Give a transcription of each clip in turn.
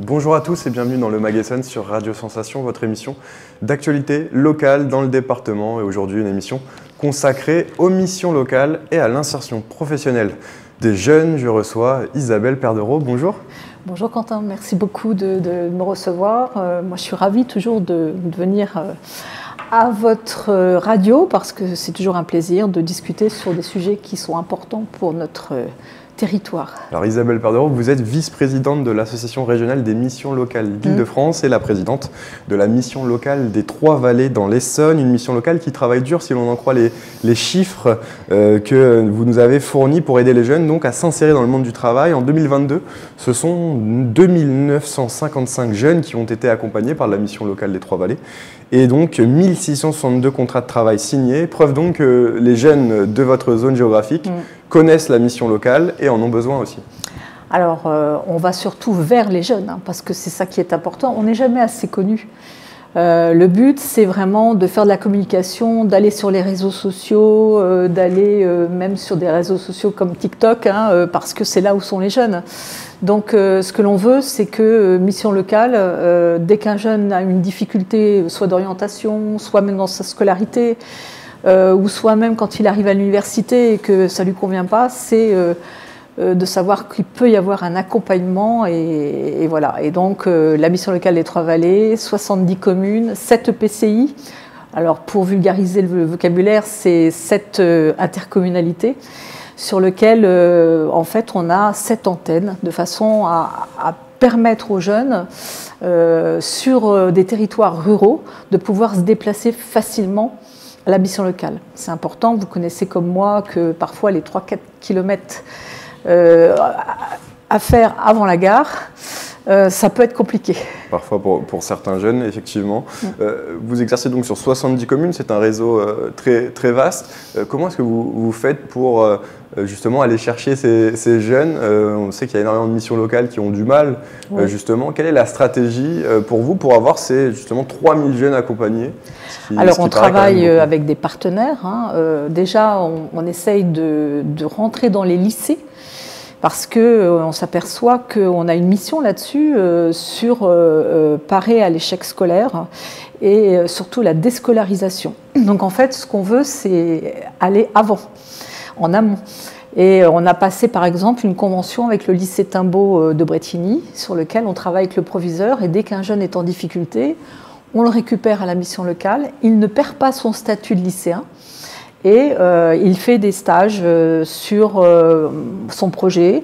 Bonjour à tous et bienvenue dans le Magasin sur Radio Sensation, votre émission d'actualité locale dans le département. Et aujourd'hui, une émission consacrée aux missions locales et à l'insertion professionnelle des jeunes. Je reçois Isabelle Perdereau. Bonjour. Bonjour Quentin, merci beaucoup de me recevoir. Moi, je suis ravie toujours de venir à votre radio parce que c'est toujours un plaisir de discuter sur des sujets qui sont importants pour notre territoire. Alors Isabelle Perdereau, vous êtes vice-présidente de l'Association régionale des missions locales d'Île-de-France et la présidente de la mission locale des Trois-Vallées dans l'Essonne, une mission locale qui travaille dur si l'on en croit les chiffres que vous nous avez fournis pour aider les jeunes donc à s'insérer dans le monde du travail. En 2022, ce sont 2955 jeunes qui ont été accompagnés par la mission locale des Trois-Vallées et donc 1662 contrats de travail signés, preuve donc que les jeunes de votre zone géographique connaissent la mission locale et en ont besoin aussi. Alors, on va surtout vers les jeunes, parce que c'est ça qui est important. On n'est jamais assez connu. Le but, c'est vraiment de faire de la communication, d'aller sur les réseaux sociaux, d'aller même sur des réseaux sociaux comme TikTok, parce que c'est là où sont les jeunes. Donc, ce que l'on veut, c'est que Mission Locale, dès qu'un jeune a une difficulté, soit d'orientation, soit même dans sa scolarité, ou soit même quand il arrive à l'université et que ça ne lui convient pas, c'est de savoir qu'il peut y avoir un accompagnement et voilà. Et donc la mission locale des Trois-Vallées, 70 communes, 7 EPCI. Alors pour vulgariser le vocabulaire, c'est 7 intercommunalités sur lesquelles en fait on a 7 antennes de façon à permettre aux jeunes sur des territoires ruraux de pouvoir se déplacer facilement à la mission locale. C'est important, vous connaissez comme moi que parfois les 3-4 km à faire avant la gare, ça peut être compliqué. Parfois pour certains jeunes, effectivement. Vous exercez donc sur 70 communes, c'est un réseau très vaste. Comment est-ce que vous faites pour justement aller chercher ces jeunes? On sait qu'il y a énormément de missions locales qui ont du mal, justement. Quelle est la stratégie pour vous pour avoir ces justement 3000 jeunes accompagnés? Alors on travaille avec des partenaires. Déjà, on essaye de rentrer dans les lycées parce qu'on s'aperçoit qu'on a une mission là-dessus sur parer à l'échec scolaire et surtout la déscolarisation. Donc en fait, ce qu'on veut, c'est aller avant, en amont. Et on a passé par exemple une convention avec le lycée Timbaud de Brétigny sur lequel on travaille avec le proviseur et dès qu'un jeune est en difficulté, on le récupère à la mission locale, il ne perd pas son statut de lycéen et il fait des stages sur son projet,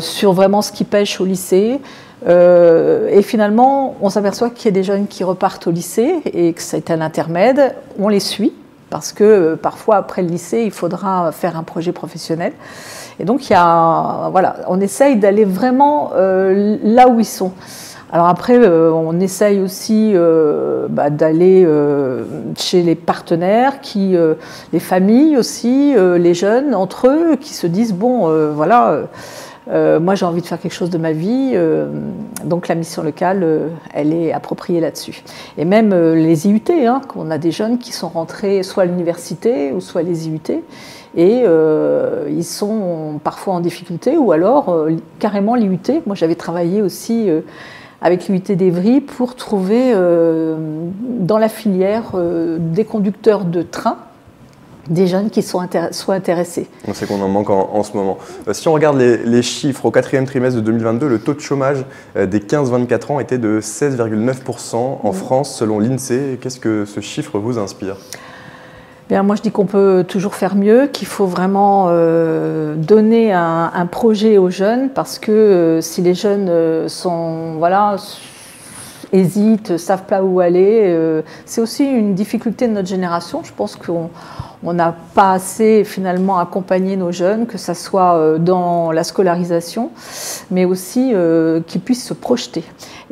sur vraiment ce qui pêche au lycée. Et finalement, on s'aperçoit qu'il y a des jeunes qui repartent au lycée et que c'est un intermède, on les suit parce que parfois après le lycée, il faudra faire un projet professionnel. Et donc, voilà, on essaye d'aller vraiment là où ils sont. Alors après, on essaye aussi d'aller chez les partenaires, les familles aussi, les jeunes entre eux, qui se disent bon, voilà, moi j'ai envie de faire quelque chose de ma vie, donc la mission locale, elle est appropriée là-dessus. Et même les IUT, on a des jeunes qui sont rentrés soit à l'université ou soit les IUT, et ils sont parfois en difficulté, ou alors carrément l'IUT. Moi j'avais travaillé aussi avec l'UT d'Evry pour trouver dans la filière des conducteurs de train, des jeunes qui soient intéressés. On sait qu'on en manque en ce moment. Si on regarde les chiffres, au 4e trimestre de 2022, le taux de chômage des 15-24 ans était de 16,9% en France selon l'INSEE. Qu'est-ce que ce chiffre vous inspire ? Bien, moi, je dis qu'on peut toujours faire mieux, qu'il faut vraiment donner un projet aux jeunes, parce que si les jeunes hésitent, savent pas où aller, c'est aussi une difficulté de notre génération. Je pense qu'on n'a pas assez finalement accompagné nos jeunes, que ce soit dans la scolarisation, mais aussi qu'ils puissent se projeter.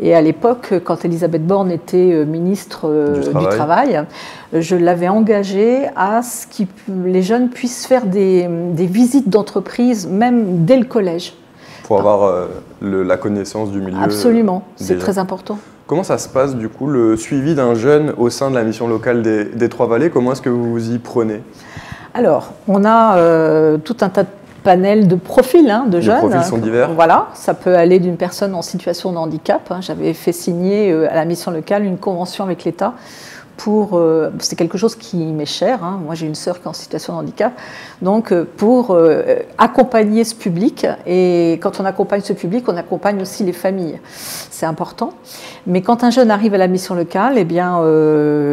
Et à l'époque, quand Elisabeth Borne était ministre du Travail, je l'avais engagée à ce que les jeunes puissent faire des visites d'entreprise, même dès le collège. Pour avoir la connaissance du milieu. Absolument, c'est très important. Comment ça se passe du coup, le suivi d'un jeune au sein de la mission locale des Trois-Vallées? Comment est-ce que vous vous y prenez? Alors, on a tout un tas de panel de profils de jeunes. Les profils sont divers. Voilà, ça peut aller d'une personne en situation de handicap. J'avais fait signer à la mission locale une convention avec l'État c'est quelque chose qui m'est cher. Moi, j'ai une sœur qui est en situation de handicap. Donc, pour accompagner ce public, et quand on accompagne ce public, on accompagne aussi les familles. C'est important. Mais quand un jeune arrive à la mission locale, eh bien,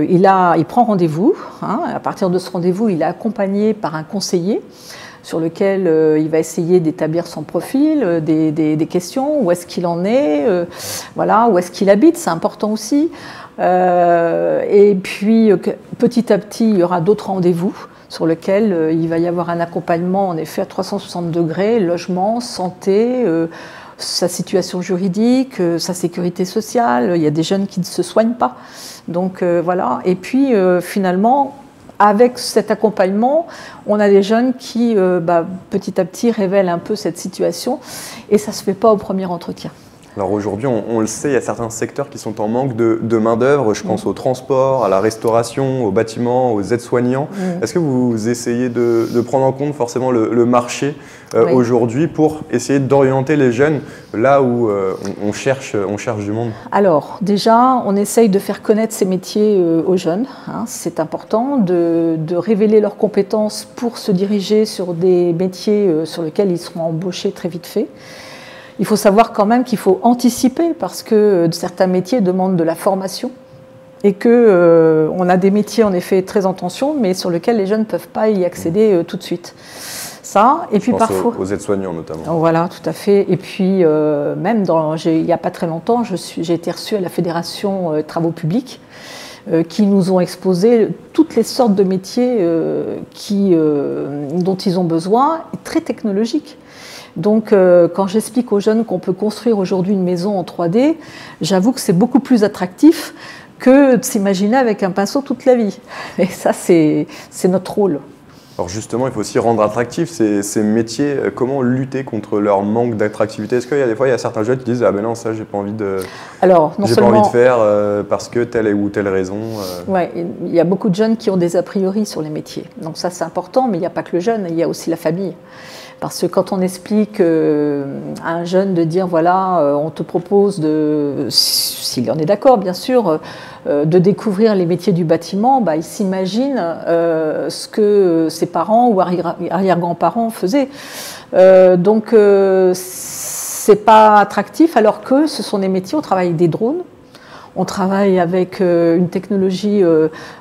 il prend rendez-vous. À partir de ce rendez-vous, il est accompagné par un conseiller sur lequel il va essayer d'établir son profil, des questions, où est-ce qu'il en est, voilà, où est-ce qu'il habite, c'est important aussi. Et puis, petit à petit, il y aura d'autres rendez-vous sur lesquels il va y avoir un accompagnement, en effet, à 360 degrés, logement, santé, sa situation juridique, sa sécurité sociale. Il y a des jeunes qui ne se soignent pas. Donc, voilà. Et puis, finalement, avec cet accompagnement, on a des jeunes qui, petit à petit, révèlent un peu cette situation. Et ça ne se fait pas au premier entretien. Alors aujourd'hui, on le sait, il y a certains secteurs qui sont en manque de main-d'œuvre. Je pense au transport, à la restauration, aux bâtiments, aux aides-soignants. Est-ce que vous essayez de prendre en compte forcément le marché aujourd'hui pour essayer d'orienter les jeunes là où on cherche du monde? Alors déjà, on essaye de faire connaître ces métiers aux jeunes. C'est important de révéler leurs compétences pour se diriger sur des métiers sur lesquels ils seront embauchés très vite fait. Il faut savoir quand même qu'il faut anticiper parce que certains métiers demandent de la formation et qu'on a des métiers en effet très en tension mais sur lesquels les jeunes ne peuvent pas y accéder tout de suite. Ça, et puis parfois aux aides-soignants notamment. Voilà, tout à fait. Et puis même il n'y a pas très longtemps, j'ai été reçue à la Fédération Travaux Publics qui nous ont exposé toutes les sortes de métiers dont ils ont besoin, très technologiques. Donc, quand j'explique aux jeunes qu'on peut construire aujourd'hui une maison en 3D, j'avoue que c'est beaucoup plus attractif que de s'imaginer avec un pinceau toute la vie. Et ça, c'est notre rôle. Alors justement, il faut aussi rendre attractifs ces métiers. Comment lutter contre leur manque d'attractivité? Est-ce qu'il y a des fois, il y a certains jeunes qui disent « Ah ben non, ça, j'ai pas envie de faire parce que telle ou telle raison ». Oui, il y a beaucoup de jeunes qui ont des a priori sur les métiers. Donc ça, c'est important, mais il n'y a pas que le jeune, il y a aussi la famille. Parce que quand on explique à un jeune de dire, voilà, on te propose, s'il en est d'accord bien sûr, de découvrir les métiers du bâtiment, il s'imagine ce que ses parents ou arrière-grands-parents faisaient. Donc, c'est pas attractif, alors que ce sont des métiers, on travaille avec des drones. On travaille avec une technologie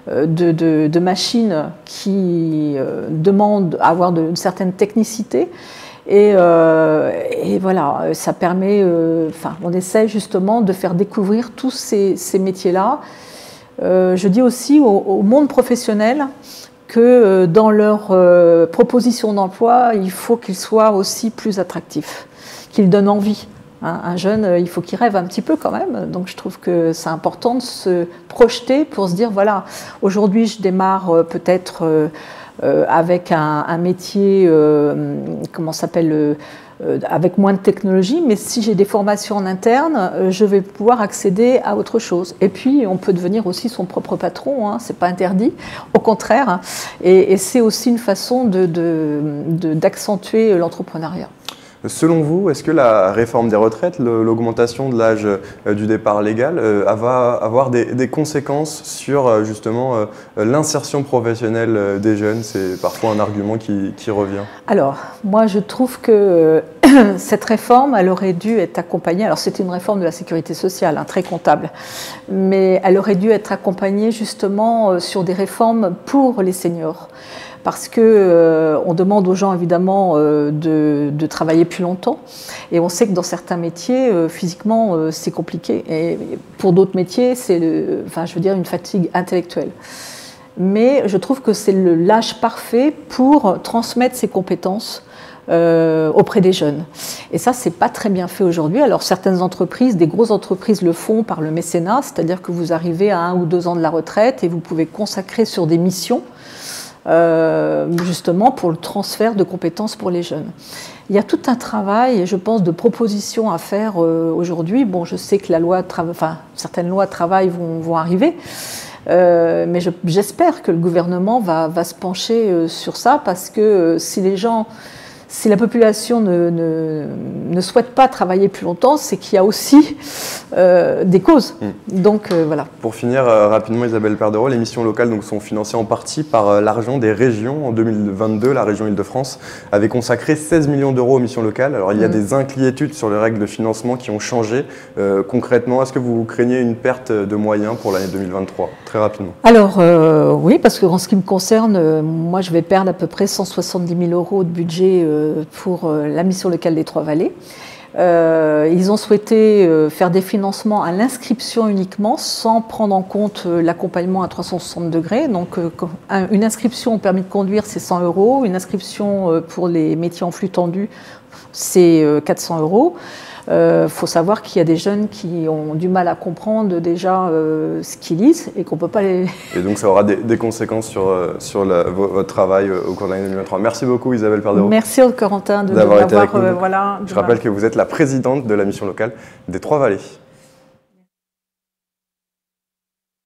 de machines qui demande à avoir une certaine technicité. Et voilà, ça permet, on essaie justement de faire découvrir tous ces métiers-là. Je dis aussi au monde professionnel que dans leur proposition d'emploi, il faut qu'ils soient aussi plus attractifs, qu'ils donnent envie. Un jeune, il faut qu'il rêve un petit peu quand même. Donc je trouve que c'est important de se projeter pour se dire, voilà, aujourd'hui je démarre peut-être avec un métier, avec moins de technologie, mais si j'ai des formations en interne, je vais pouvoir accéder à autre chose. Et puis, on peut devenir aussi son propre patron, c'est pas interdit, au contraire. Et c'est aussi une façon d'accentuer l'entrepreneuriat. Selon vous, est-ce que la réforme des retraites, l'augmentation de l'âge du départ légal, va avoir des conséquences sur justement l'insertion professionnelle des jeunes? C'est parfois un argument qui revient. Alors, moi je trouve que cette réforme, elle aurait dû être accompagnée, alors c'était une réforme de la sécurité sociale, très comptable, mais elle aurait dû être accompagnée justement sur des réformes pour les seniors. Parce qu'on demande aux gens évidemment de travailler plus longtemps et on sait que dans certains métiers physiquement c'est compliqué et pour d'autres métiers c'est une fatigue intellectuelle. Mais je trouve que c'est l'âge parfait pour transmettre ses compétences auprès des jeunes. Et ça, c'est pas très bien fait aujourd'hui. Alors certaines entreprises, des grosses entreprises le font par le mécénat, c'est-à-dire que vous arrivez à 1 ou 2 ans de la retraite et vous pouvez consacrer sur des missions justement pour le transfert de compétences pour les jeunes. Il y a tout un travail, je pense, de propositions à faire aujourd'hui. Bon, je sais que certaines lois de travail vont arriver, mais j'espère que le gouvernement va se pencher sur ça, parce que si les gens si la population ne souhaite pas travailler plus longtemps, c'est qu'il y a aussi des causes. Donc voilà. Pour finir rapidement, Isabelle Perdereau, les missions locales donc, sont financées en partie par l'argent des régions. En 2022, la région Île-de-France avait consacré 16 millions d'euros aux missions locales. Alors il y a des inquiétudes sur les règles de financement qui ont changé. Concrètement, est-ce que vous craignez une perte de moyens pour l'année 2023? Très rapidement. Alors oui, parce que en ce qui me concerne, moi je vais perdre à peu près 170 000 euros de budget pour la mission locale des Trois-Vallées. Ils ont souhaité faire des financements à l'inscription uniquement, sans prendre en compte l'accompagnement à 360 degrés. Donc une inscription au permis de conduire, c'est 100 euros. Une inscription pour les métiers en flux tendu, c'est 400 euros. Faut savoir qu'il y a des jeunes qui ont du mal à comprendre déjà ce qu'ils lisent et qu'on ne peut pas les... Et donc ça aura des conséquences sur votre travail au cours de l'année 2023. Merci beaucoup Isabelle Perdereau. Merci Corentin d'avoir été avec nous. Voilà, je rappelle que vous êtes la présidente de la mission locale des Trois-Vallées.